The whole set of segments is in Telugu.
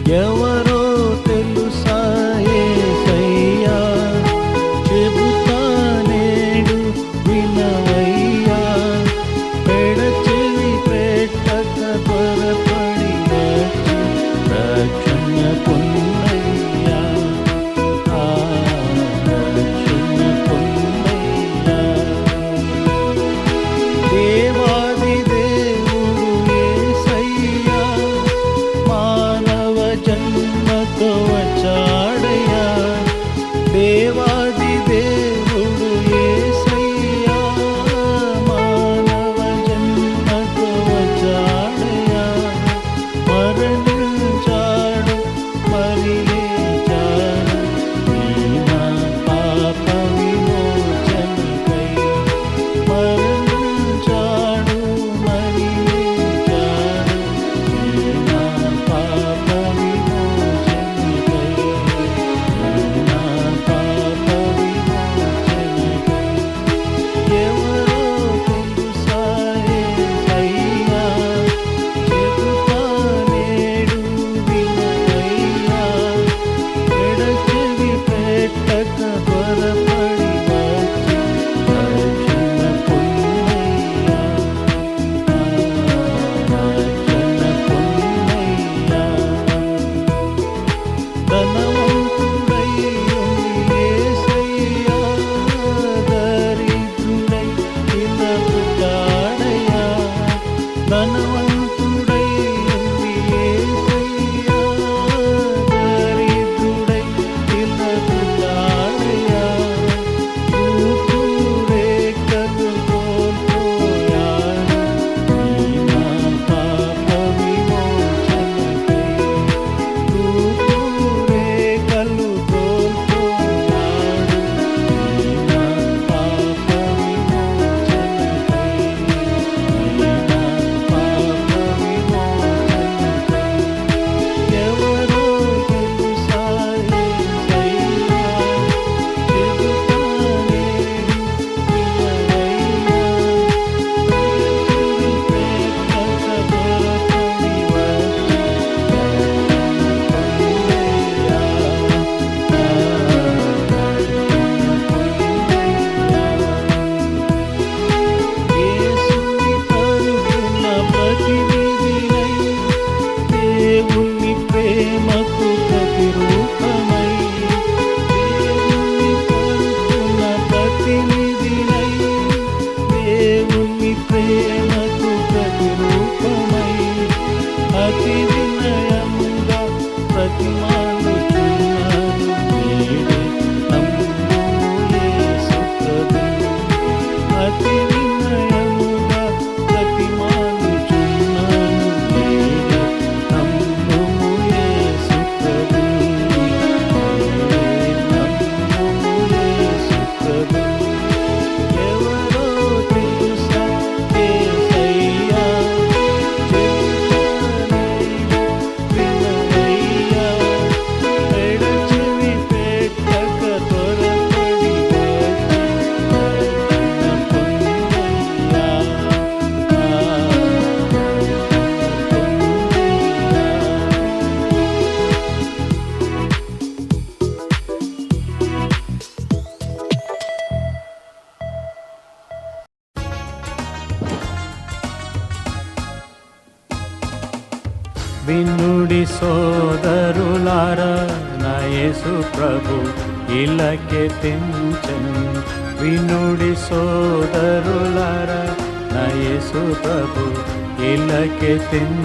ఎవరో తెలుసా యేసయ్యా, చెబుతా నేడు వినవయ్యా, పెడచెవి పెట్టక త్వరపడి వచ్చి రక్షణ పొందయ్యా, రక్షణ పొందయ్యా. దేవాది దేవుడు యేసయ్యా, మానవ జన్మతో వచ్చాడయ్యా. దేవాది దేవుడు యేసయ్యా, మానవ జన్మతో వచ్చాడయ్యా. మరణించాడు మరి లేచాడు, ఈ నా పాప విమోచనకై. మరణించాడు మరి లేచాడు, ఈ నా పాప విమోచనకై. ఈ నా పాప విమోచనకై. ఎవరో తెలుసా యేసయ్యా, చెబుతా నేడు వినవయ్యా, ఎడచెవి పెట్టక త్వరపడి వచ్చి రక్షణ పొందయ్యా, రక్షణ పొందయ్యా. ధనవంతుడై ఉండి యేసయ్యా, దరిద్రుడై ఇలా పుట్టాడయ్యా. ధనవంతుడై ఉండి యేసయ్యా, దరిద్రుడై ఇలా పుట్టాడయ్యా. రూపురేఖలు కోల్పోయాడు, ఈ నా పాప విమోచనకై. రూపురేఖలు కోల్పోయాడు, ఈ నా పాప విమోచనకై. ఈ నా పాప విమోచనకై. ఎవరో తెలుసా యేసయ్యా, చెబుతా నేడు వినవయ్యా, పెడచెవి పెట్టక త్వరపడి వచ్చి యేసుని తరపున ప్రతినిధినై, దేవుని ప్రేమకు ప్రతిరూపమై. దేవుని తరపున ప్రతినిధినై, దేవుని ప్రేమకు ప్రతిరూపమై. అతి వినయముగా ప్రతిమాలుచున్నాను, నేడే నమ్ముము యేసు ప్రభువు. అతి వినయముగా ప్రతిమాలుచున్నాను, నేడే నమ్ముము యేసు ప్రభువు. నేడే నమ్ముము యేసు ప్రభువు. ఎవరో తెలుసా యేసయ్యా, చెబుతా నేడు వినవయ్యా, ఎడచెవి పెట్టక త్వరపడి వచ్చి రక్షణ పొందయ్యా, వినుడి సోదరులారా, నా యేసు ప్రభు ఇలకే తెంచెన్. వినుడి సోదరులారా, నా యేసు ప్రభు ఇలకే తెంచెన్.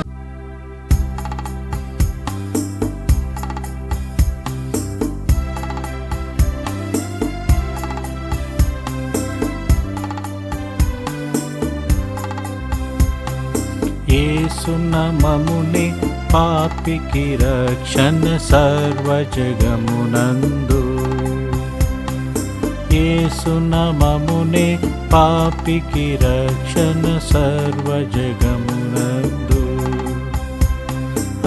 యేసు నామమునే పాపికి రక్షణ సర్వజగమునందు. యేసు నామమునే పాపికి రక్షణ సర్వజగమునందు.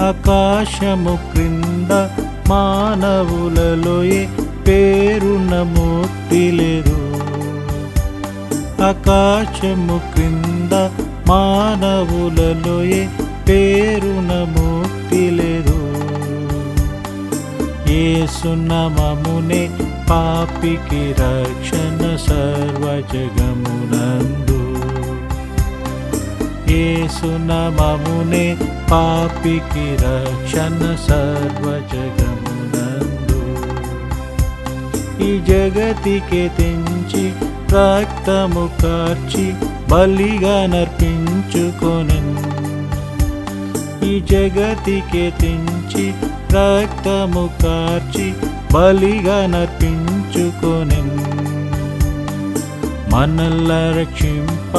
ఆకాశము క్రింద మానవులలో ఏ పేరున ముక్తి లేదు. ఆకాశము క్రింద మానవులలో ఏ పేరున ముక్తి లేదు. యేసు నామమునే పాపికి రక్షణ సర్వజగమునందు. యేసు నామమునే పాపికి రక్షణ సర్వజగమునందు. ఈ జగతికి తెంచి రక్తము కార్చి బలిగా నర్పించుకొనెన్. ఈ జగతికి తెంచి రక్తము కార్చి బలిగా నర్పించుకొనెన్. మనల్ల రక్షింప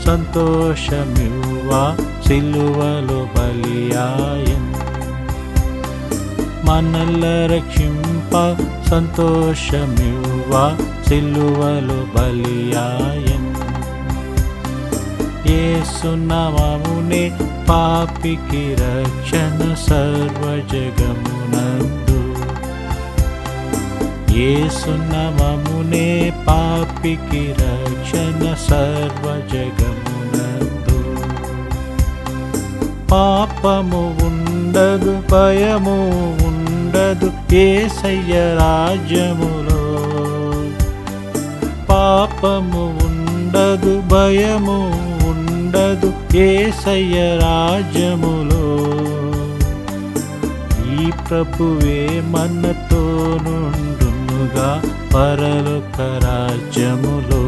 సంతోషమివ్వా సిలువలో బలియాయన్. మనల్ల రక్షింప సంతోషమివ్వా సిలువలో బలియాయన్. యేసు నామమునే పాపికి రక్షణ సర్వజగమునందు. యేసు నామమునే పాపికి రక్షణ సర్వజగమునందు. పాపము ఉండదు, భయము ఉండదు యేసయ్య రాజ్యములో. పాపము ఉండదు, భయము ఉండదు యేసయ్య రాజ్యములో. ఈ ప్రభువే మనతో నుండునుగా పరలోక రాజ్యములో.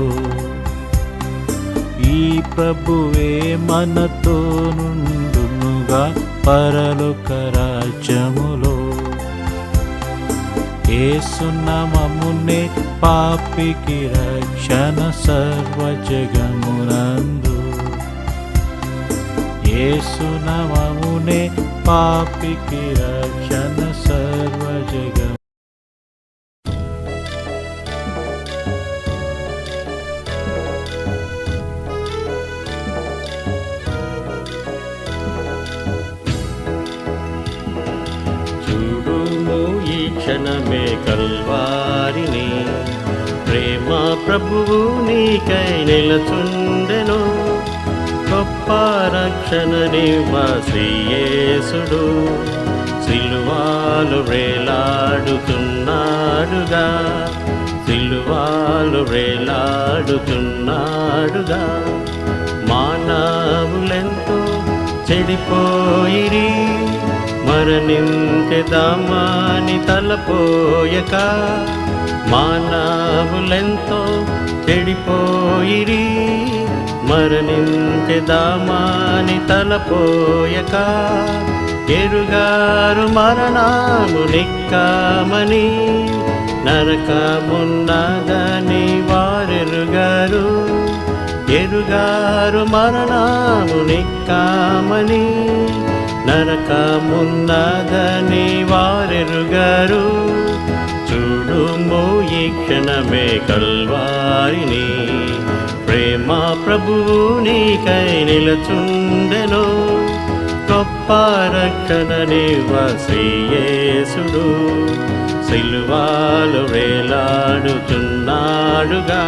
ఈ ప్రభువే మనతో నుండునుగా పరలోక రాజ్యములో. యేసు నామమునే పాపికి రక్షణ సర్వజగమునందు. యేసు నామమునే పాపికి రక్షణ సర్వజగము. క్షణమే కల్వారిని ప్రేమ ప్రభువు నీకై నిలచుండెను. గొప్ప రక్షణనివ్వ శ్రీయేసుడు సిలువలో వేలాడుతున్నాడుగా. సిలువలో వేలాడుతున్నాడుగా. మానవులెంతో చెడిపోయిరి, మరణించెదామని తలపోయక. మానవులెంతో చెడిపోయిరి, మరణించెదామని తలపోయక. ఎరుగారు మరణము నిక్కమని, నరకమున్నదని వారెరుగారు. ఎరుగారు మరణము నిక్కమని, నరకమున్నదని వారెరుగారు. చూడుము ఈ క్షణమే కల్వారిని ప్రేమ ప్రభువు నీకై నిలచుండెను. గొప్ప రక్షణనివ్వ శ్రీయేసుడు సిలువలో వేలాడుతున్నాడుగా.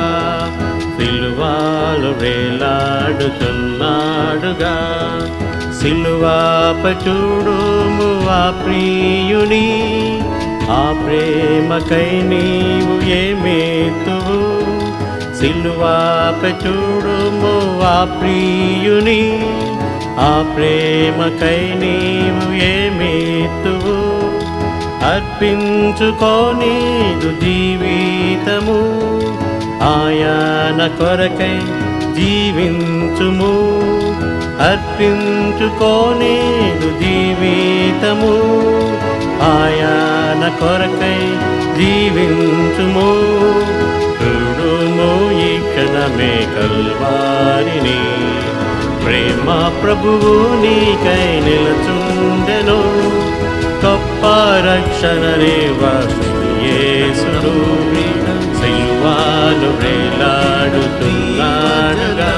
సిలువలో వేలాడుతున్నాడుగా. సిలువపై చూడుము ఆ ప్రియుని, ఆ ప్రేమకై నీవు ఏమేతువు. సిలువపై చూడుము ఆ ప్రియుని, ఆ ప్రేమకై నీవు ఏమేతువు. అర్పించుకోని జీవితము ఆయన కొరకై జీవించుము. అర్పించుకోని జీవితము ఆయన కొరకై జీవించుము. చూడుము ఈ క్షణమే కల్వారిని ప్రేమ ప్రభువు నీకై నిలచుండెను. గొప్ప రక్షణనివ్వ యేసుడు సిలువలో వేలాడుతున్నాడుగా.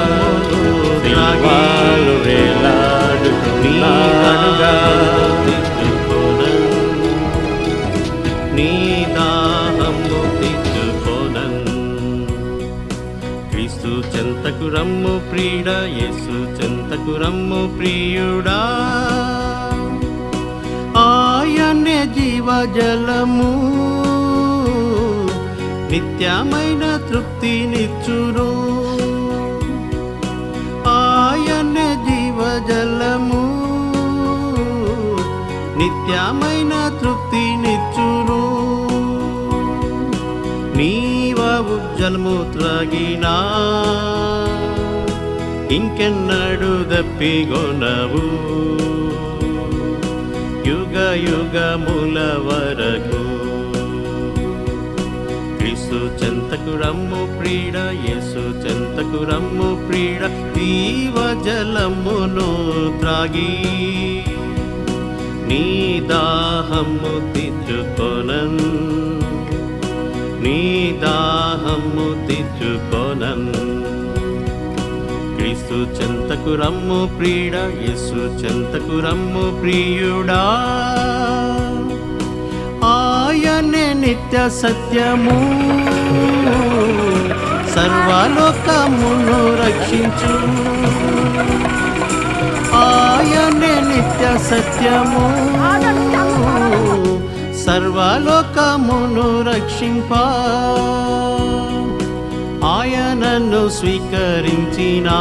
సిలువలో వేలాడుతున్నాడుగా. నీ దాహము తీర్చుకొనన్. క్రీస్తు చెంతకు రమ్ము ప్రియుడా, యేసు చెంతకు రమ్ము ప్రియుడా. ఆయనే జీవ జీవజలము నిత్యమైన తృప్తినిచ్చును. ఆయనే జీవజలము నిత్యమైన తృప్తినిచ్చును. నీవు జలము త్రాగినా ఇంకెన్నడు దప్పిగొనవు. యుగ యుగముల వరకు క్రీస్తు చెంతకు రమ్ము ప్రియుడ, యేసు చెంతకు రమ్ము ప్రియుడ. జీవజలమును త్రాగి నీ దాహము తీర్చుకొనన్, నీ దాహము తీర్చుకొనన్. క్రీస్తు చెంతకు రమ్ము ప్రియుడ, యేసు చెంతకు రమ్ము ప్రియుడా. ఆయనే నిత్య సత్యము సర్వలోకమును రక్షించు. ఆయనే నిత్య సత్యము సర్వలోకమును రక్షింప. ఆయనను స్వీకరించినా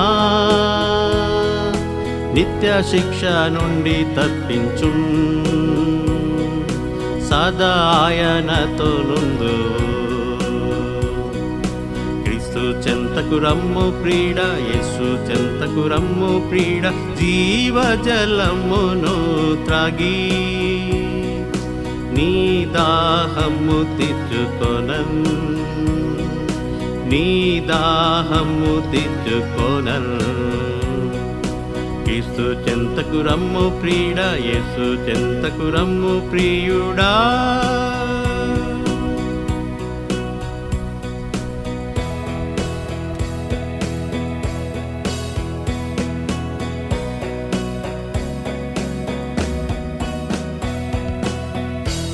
నిత్య శిక్ష నుండి తప్పించు. సదా ఆయనతో నుండు. క్రీస్తు చెంతకు రమ్ము ప్రియుడ, యేసు చెంతకు రమ్ము ప్రియుడ. జీవజలమును త్రాగి నీ దాహము తీర్చుకొనన్, నీ దాహము తీర్చుకొనన్. క్రీస్తు చెంతకు రమ్ము ప్రియుడ, యేసు చెంతకు రమ్ము ప్రియుడా.